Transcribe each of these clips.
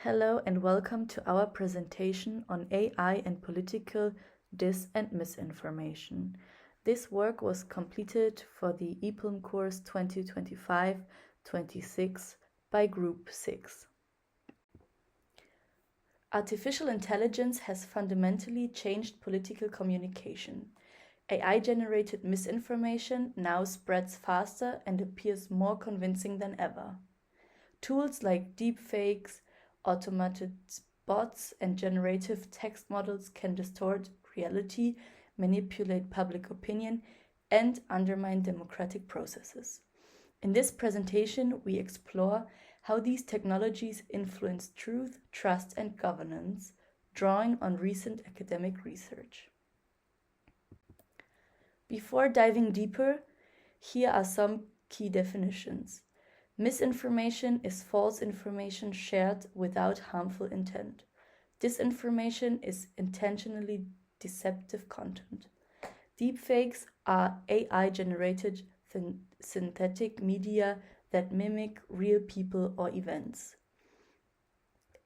Hello and welcome to our presentation on AI and political dis- and misinformation. This work was completed for the IPILM course 2025-26 by Group 6. Artificial intelligence has fundamentally changed political communication. AI-generated misinformation now spreads faster and appears more convincing than ever. Tools like deepfakes, automated bots, and generative text models can distort reality, manipulate public opinion, and undermine democratic processes. In this presentation, we explore how these technologies influence truth, trust, and governance, drawing on recent academic research. Before diving deeper, here are some key definitions. Misinformation is false information shared without harmful intent. Disinformation is intentionally deceptive content. Deepfakes are AI-generated synthetic media that mimic real people or events.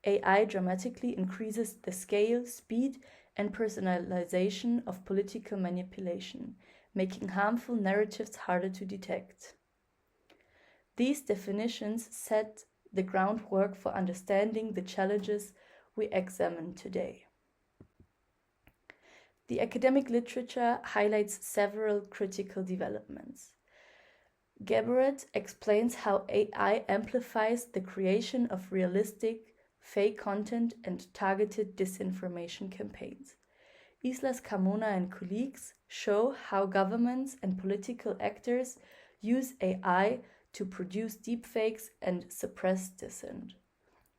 AI dramatically increases the scale, speed, and personalization of political manipulation, making harmful narratives harder to detect. These definitions set the groundwork for understanding the challenges we examine today. The academic literature highlights several critical developments. Gabbard explains how AI amplifies the creation of realistic, fake content and targeted disinformation campaigns. Islas Carmona and colleagues show how governments and political actors use AI to produce deepfakes and suppress dissent.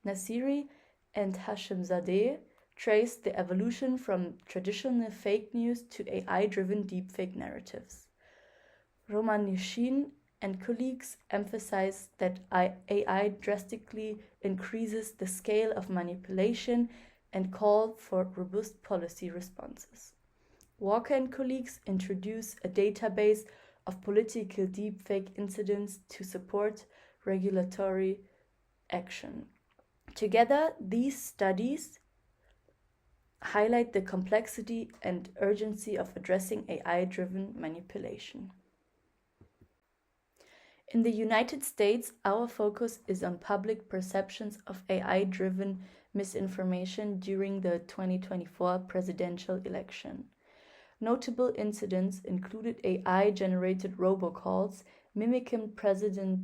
Nasiri and Hashemzadeh trace the evolution from traditional fake news to AI-driven deepfake narratives. Romanishin and colleagues emphasize that AI drastically increases the scale of manipulation and call for robust policy responses. Walker and colleagues introduce a database of political deepfake incidents to support regulatory action. Together, these studies highlight the complexity and urgency of addressing AI-driven manipulation. In the United States, our focus is on public perceptions of AI-driven misinformation during the 2024 presidential election. Notable incidents included AI-generated robocalls mimicking President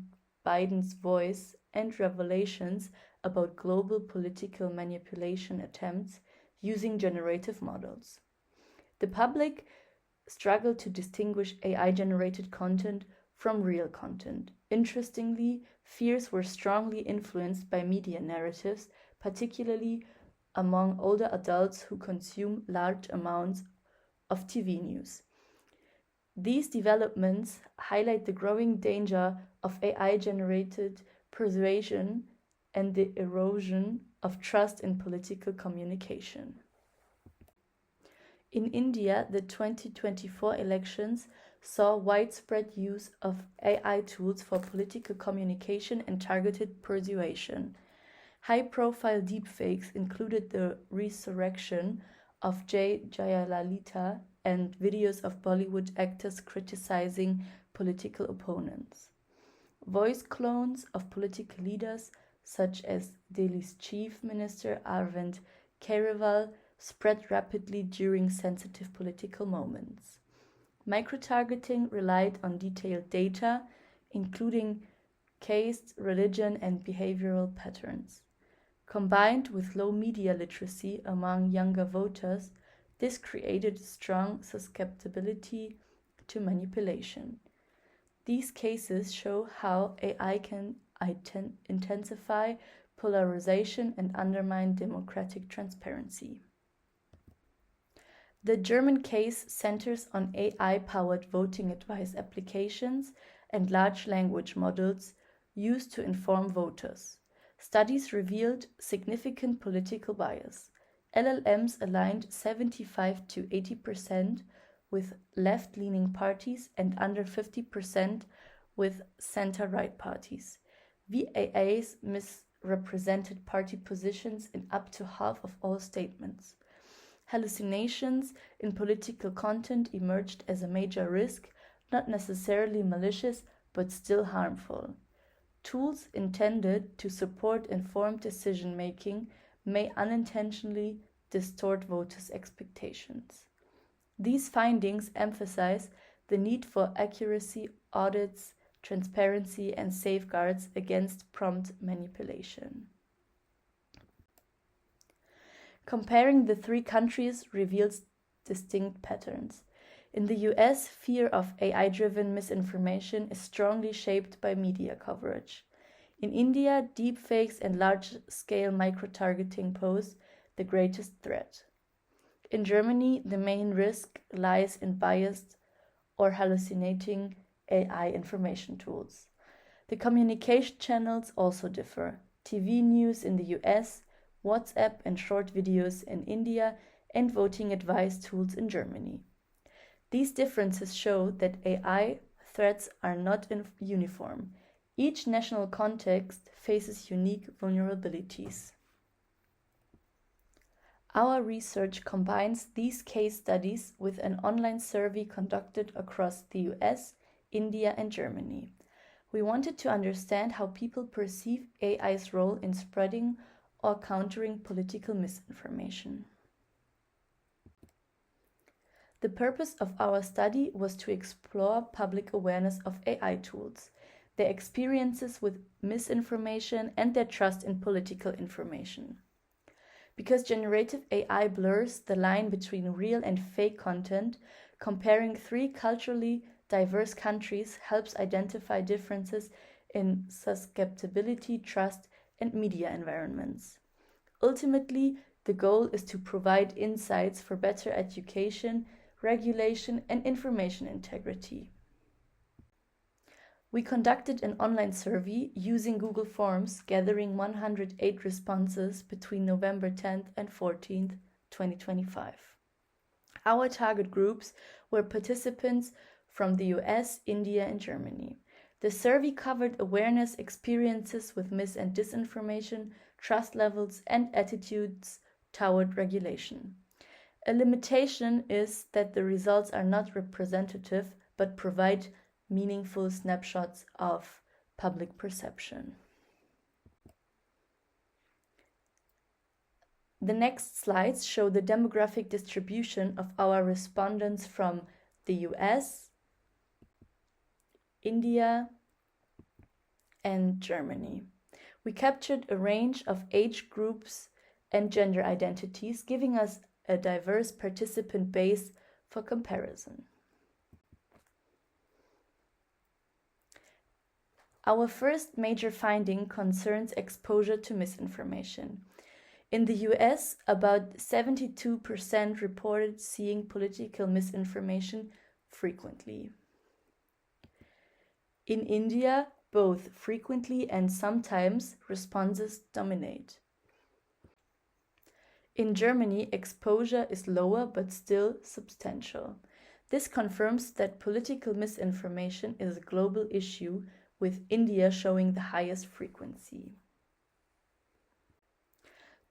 Biden's voice and revelations about global political manipulation attempts using generative models. The public struggled to distinguish AI-generated content from real content. Interestingly, fears were strongly influenced by media narratives, particularly among older adults who consume large amounts of TV news. These developments highlight the growing danger of AI-generated persuasion and the erosion of trust in political communication. In India, the 2024 elections saw widespread use of AI tools for political communication and targeted persuasion. High-profile deepfakes included the resurrection of Jayalalita and videos of Bollywood actors criticizing political opponents. Voice clones of political leaders, such as Delhi's Chief Minister Arvind Kejriwal, spread rapidly during sensitive political moments. Microtargeting relied on detailed data, including caste, religion, and behavioral patterns. Combined with low media literacy among younger voters, this created strong susceptibility to manipulation. These cases show how AI can intensify polarization and undermine democratic transparency. The German case centers on AI-powered voting advice applications and large language models used to inform voters. Studies revealed significant political bias. LLMs aligned 75 to 80% with left-leaning parties and under 50% with center-right parties. VAAs represented party positions in up to half of all statements. Hallucinations in political content emerged as a major risk, not necessarily malicious, but still harmful. Tools intended to support informed decision-making may unintentionally distort voters' expectations. These findings emphasize the need for accuracy, audits, transparency, and safeguards against prompt manipulation. Comparing the three countries reveals distinct patterns. In the US, fear of AI-driven misinformation is strongly shaped by media coverage. In India, deepfakes and large-scale micro-targeting pose the greatest threat. In Germany, the main risk lies in biased or hallucinating AI information tools. The communication channels also differ. TV news in the US, WhatsApp and short videos in India, and voting advice tools in Germany. These differences show that AI threats are not uniform. Each national context faces unique vulnerabilities. Our research combines these case studies with an online survey conducted across the US, India, and Germany. We wanted to understand how people perceive AI's role in spreading or countering political misinformation. The purpose of our study was to explore public awareness of AI tools, their experiences with misinformation, and their trust in political information. Because generative AI blurs the line between real and fake content, comparing three culturally diverse countries helps identify differences in susceptibility, trust, and media environments. Ultimately, the goal is to provide insights for better education, regulation, and information integrity. We conducted an online survey using Google Forms, gathering 108 responses between November 10th and 14th, 2025. Our target groups were participants from the US, India, and Germany. The survey covered awareness, experiences with mis and disinformation, trust levels, and attitudes toward regulation. A limitation is that the results are not representative, but provide meaningful snapshots of public perception. The next slides show the demographic distribution of our respondents from the US, India, and Germany. We captured a range of age groups and gender identities, giving us a diverse participant base for comparison. Our first major finding concerns exposure to misinformation. In the US, about 72% reported seeing political misinformation frequently. In India, both frequently and sometimes responses dominate. In Germany, exposure is lower but still substantial. This confirms that political misinformation is a global issue, with India showing the highest frequency.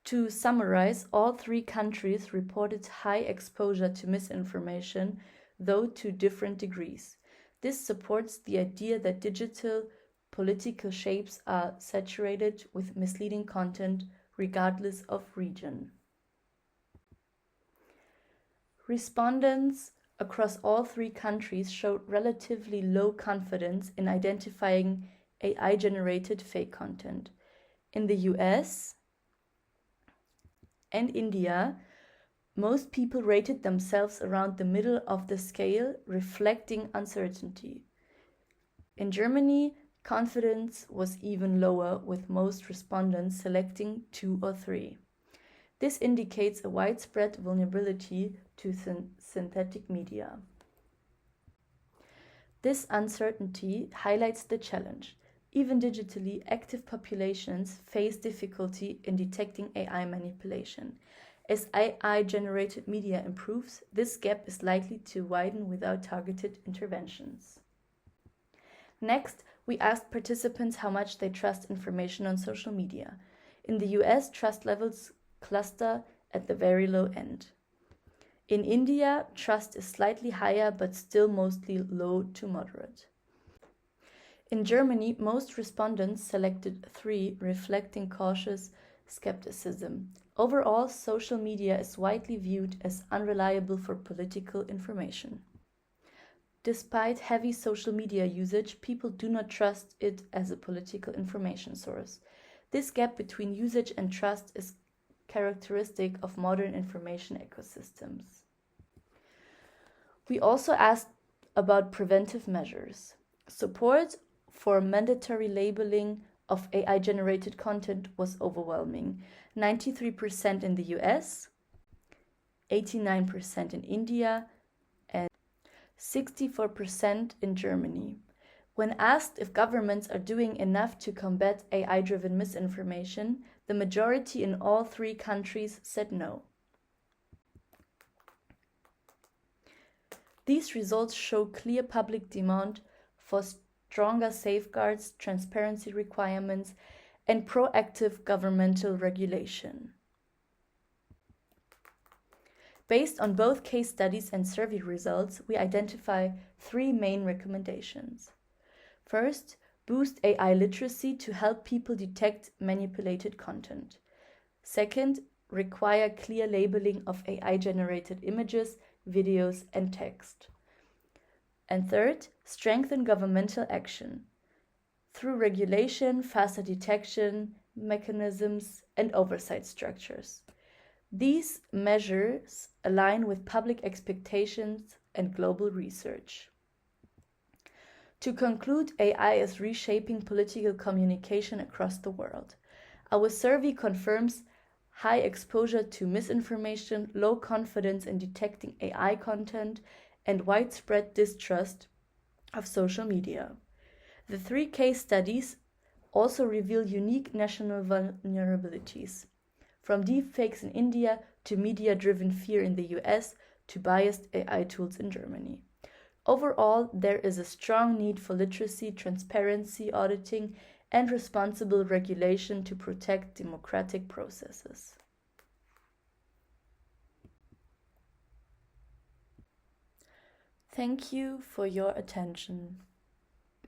To summarize, all three countries reported high exposure to misinformation, though to different degrees. This supports the idea that digital political shapes are saturated with misleading content regardless of region. Respondents across all three countries showed relatively low confidence in identifying AI-generated fake content. In the US and India, most people rated themselves around the middle of the scale, reflecting uncertainty. In Germany, confidence was even lower, with most respondents selecting 2 or 3. This indicates a widespread vulnerability to synthetic media. This uncertainty highlights the challenge. Even digitally active populations face difficulty in detecting AI manipulation. As AI-generated media improves, this gap is likely to widen without targeted interventions. Next, We asked participants how much they trust information on social media. In the US, trust levels cluster at the very low end. In India, trust is slightly higher but still mostly low to moderate. In Germany, most respondents selected 3, reflecting cautious skepticism. Overall, social media is widely viewed as unreliable for political information. Despite heavy social media usage, people do not trust it as a political information source. This gap between usage and trust is characteristic of modern information ecosystems. We also asked about preventive measures. Support for mandatory labeling of AI-generated content was overwhelming. 93% in the US, 89% in India, and 64% in Germany. When asked if governments are doing enough to combat AI-driven misinformation, the majority in all 3 countries said no. These results show clear public demand for stronger safeguards, transparency requirements, and proactive governmental regulation. Based on both case studies and survey results, we identify 3 main recommendations. First, boost AI literacy to help people detect manipulated content. Second, require clear labeling of AI-generated images, videos, and text. And third, strengthen governmental action through regulation, faster detection mechanisms, and oversight structures. These measures align with public expectations and global research. To conclude, AI is reshaping political communication across the world. Our survey confirms high exposure to misinformation, low confidence in detecting AI content, and widespread distrust of social media. The 3 case studies also reveal unique national vulnerabilities, from deepfakes in India to media-driven fear in the US to biased AI tools in Germany. Overall, there is a strong need for literacy, transparency, auditing, and responsible regulation to protect democratic processes. Thank you for your attention.